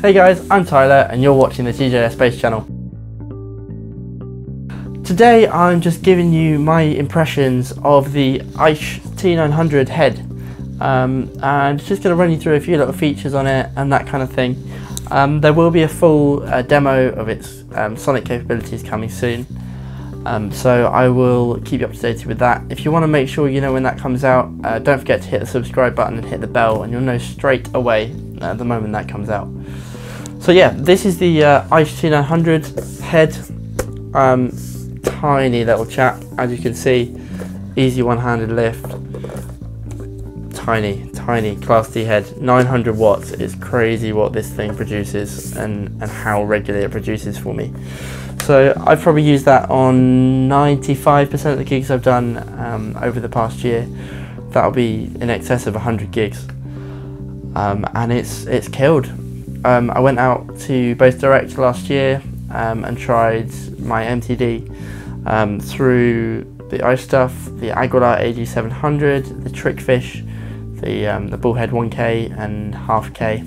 Hey guys, I'm Tyler and you're watching the TJS Space channel. Today I'm just giving you my impressions of the Eich T900 head and just going to run you through a few little features on it and that kind of thing. There will be a full demo of its sonic capabilities coming soon, so I will keep you up to date with that. If you want to make sure you know when that comes out, don't forget to hit the subscribe button and hit the bell and you'll know straight away the moment that comes out. So yeah, this is the Eich T900 head. Tiny little chap, as you can see, easy one-handed lift, tiny class D head, 900 watts. It's crazy what this thing produces and how regularly it produces for me. So I've probably used that on 95% of the gigs I've done over the past year. That'll be in excess of 100 gigs, and it's killed. I went out to Both Direct last year and tried my MTD through the Eich stuff, the Aguilar AG700, the Trickfish, the Bullhead 1K and half K,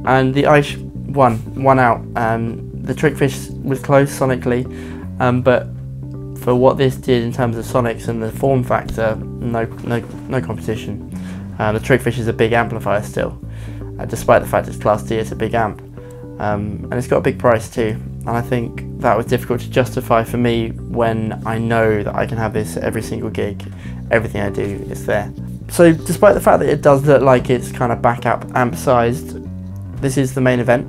and the Eich won out. The Trickfish was close sonically, but for what this did in terms of sonics and the form factor, no competition. The Trickfish is a big amplifier still, despite the fact it's Class D, it's a big amp, and it's got a big price too. And I think that was difficult to justify for me when I know that I can have this at every single gig. Everything I do is there. So despite the fact that it does look like it's kind of backup amp sized, this is the main event.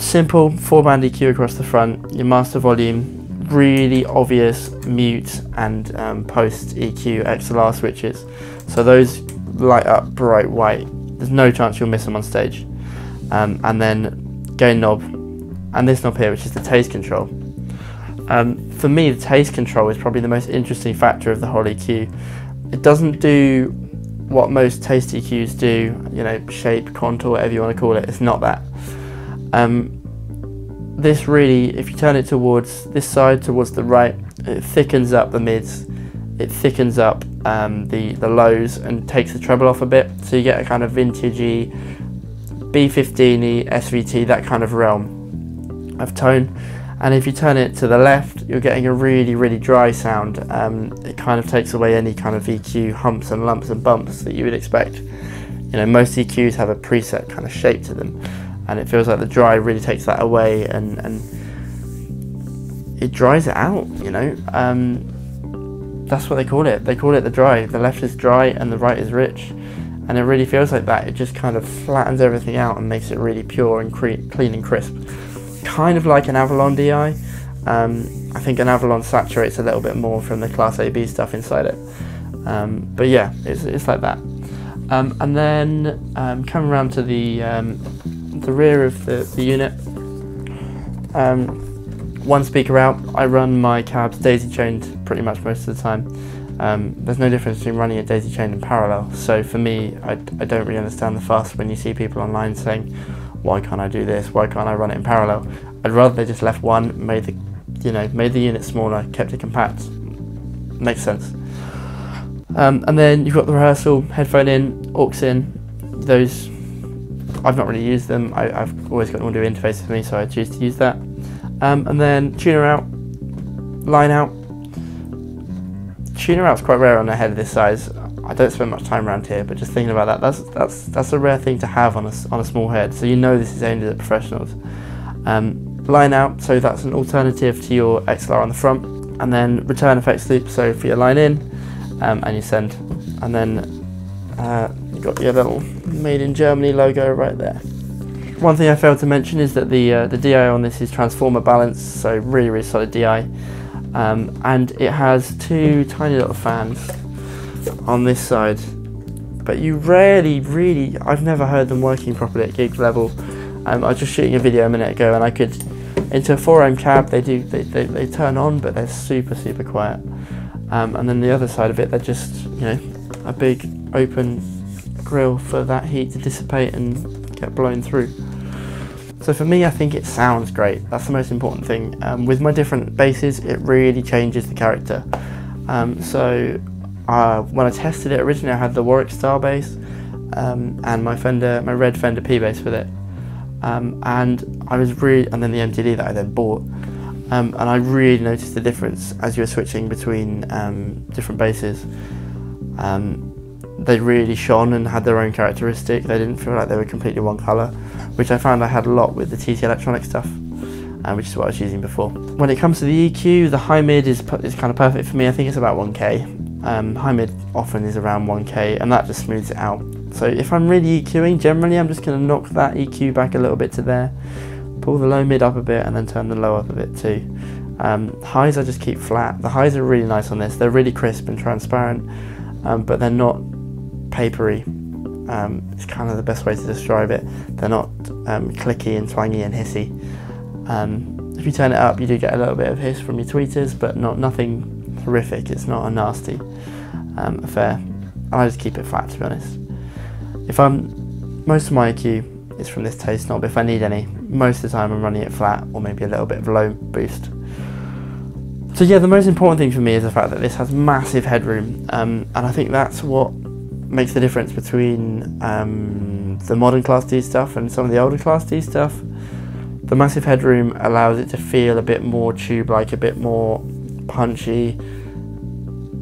Simple 4-band EQ across the front, your master volume, really obvious mute and post EQ XLR switches. So those light up bright white. There's no chance you'll miss them on stage. And then gain knob, and this knob here, which is the taste control. For me, the taste control is probably the most interesting factor of the whole EQ. It doesn't do what most taste EQs do, you know, shape, contour, whatever you want to call it. It's not that. This really, if you turn it towards this side, towards the right, it thickens up the mids, it thickens up the lows and takes the treble off a bit, so you get a kind of vintagey, B15y, SVT, that kind of realm of tone. And if you turn it to the left, you're getting a really dry sound. It kind of takes away any kind of EQ humps and lumps and bumps that you would expect. You know, most EQs have a preset kind of shape to them, and it feels like the dry really takes that away and it dries it out, you know. That's what they call it. They call it the dry. The left is dry and the right is rich. And it really feels like that. It just kind of flattens everything out and makes it really pure and clean and crisp. Kind of like an Avalon DI. I think an Avalon saturates a little bit more from the Class AB stuff inside it. But yeah, it's like that. And then coming around to the rear of the unit, one speaker out. I run my cabs daisy chained pretty much most of the time. There's no difference between running it daisy chained and parallel, so for me, I don't really understand the fuss when you see people online saying, why can't I do this, why can't I run it in parallel? I'd rather they just left one, made the unit smaller, kept it compact. Makes sense. And then you've got the rehearsal, headphone in, aux in. Those, I've not really used them. I've always got an audio interface with me, so I choose to use that. And then tuner out, line out. Tuner out's quite rare on a head of this size. I don't spend much time around here, but just thinking about that, that's a rare thing to have on a small head. So you know this is aimed at professionals. Line out, so that's an alternative to your XLR on the front, and then return effects loop. So for your line in and your send, and then you've got your little Made in Germany logo right there. One thing I failed to mention is that the DI on this is transformer balanced, so really solid DI. And it has two tiny little fans on this side, but you rarely really, I've never heard them working properly at gig level. I was just shooting a video a minute ago and I could, into a 4-ohm cab, they turn on, but they're super quiet. And then the other side of it, they're just, you know, a big open grill for that heat to dissipate and get blown through. So for me, I think it sounds great. That's the most important thing. With my different basses, it really changes the character. When I tested it originally, I had the Warwick style bass, and my red Fender P-Bass with it. And I was really, and then the MTD that I then bought, and I really noticed the difference as you were switching between different basses. They really shone and had their own characteristic. They didn't feel like they were completely one colour, which I found I had a lot with the TT Electronic stuff, which is what I was using before. When it comes to the EQ, the high mid is kind of perfect for me. I think it's about 1K. High mid often is around 1K, and that just smooths it out. So if I'm really EQing, generally I'm just going to knock that EQ back a little bit to there, pull the low mid up a bit, and then turn the low up a bit too. Highs I just keep flat. The highs are really nice on this. They're really crisp and transparent, but they're not papery. It's kind of the best way to describe it. They're not clicky and twangy and hissy. If you turn it up, you do get a little bit of hiss from your tweeters, but nothing horrific. It's not a nasty affair. And I just keep it flat, to be honest. Most of my EQ is from this taste knob. If I need any, most of the time I'm running it flat, or maybe a little bit of low boost. So yeah, the most important thing for me is the fact that this has massive headroom, and I think that's what makes the difference between the modern Class D stuff and some of the older Class D stuff. The massive headroom allows it to feel a bit more tube-like, a bit more punchy.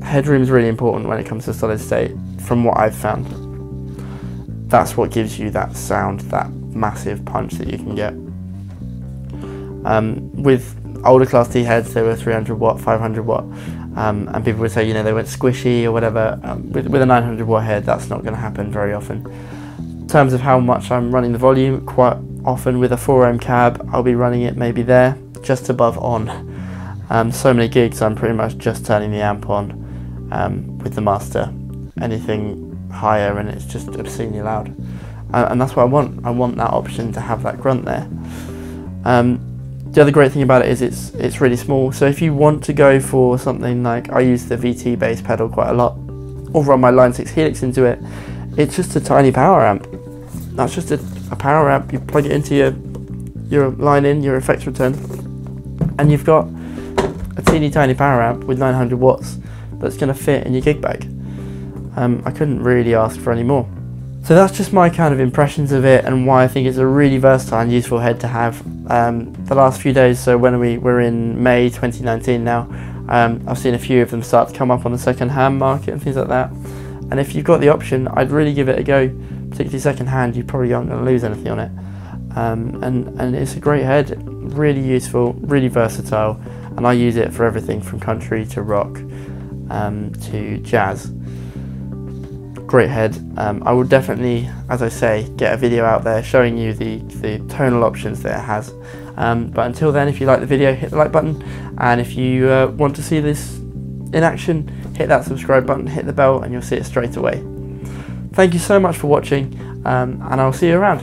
Headroom is really important when it comes to solid state, from what I've found. That's what gives you that sound, that massive punch that you can get. With older Class D heads, they were 300 watt, 500 watt, and people would say, you know, they went squishy or whatever. With a 900 watt head, that's not going to happen very often. In terms of how much I'm running the volume, quite often with a 4 ohm cab, I'll be running it maybe there, just above on. So many gigs, I'm pretty much just turning the amp on with the master. Anything higher and it's just obscenely loud, and that's what I want. I want that option to have that grunt there. The other great thing about it is it's really small, so if you want to go for something like, I use the VT bass pedal quite a lot, or run my Line 6 Helix into it, it's just a tiny power amp. That's just a power amp. You plug it into your line in, your effects return, and you've got a teeny tiny power amp with 900 watts that's going to fit in your gig bag. I couldn't really ask for any more. So that's just my kind of impressions of it and why I think it's a really versatile and useful head to have. The last few days, so when we're in May 2019 now, I've seen a few of them start to come up on the second-hand market and things like that. And if you've got the option, I'd really give it a go. Particularly second-hand, you probably aren't going to lose anything on it. And it's a great head, really useful, really versatile, and I use it for everything from country to rock to jazz. Great head. I will definitely, as I say, get a video out there showing you the tonal options that it has. But until then, if you like the video, hit the like button, and if you want to see this in action, hit that subscribe button, hit the bell, and you'll see it straight away. Thank you so much for watching, and I'll see you around.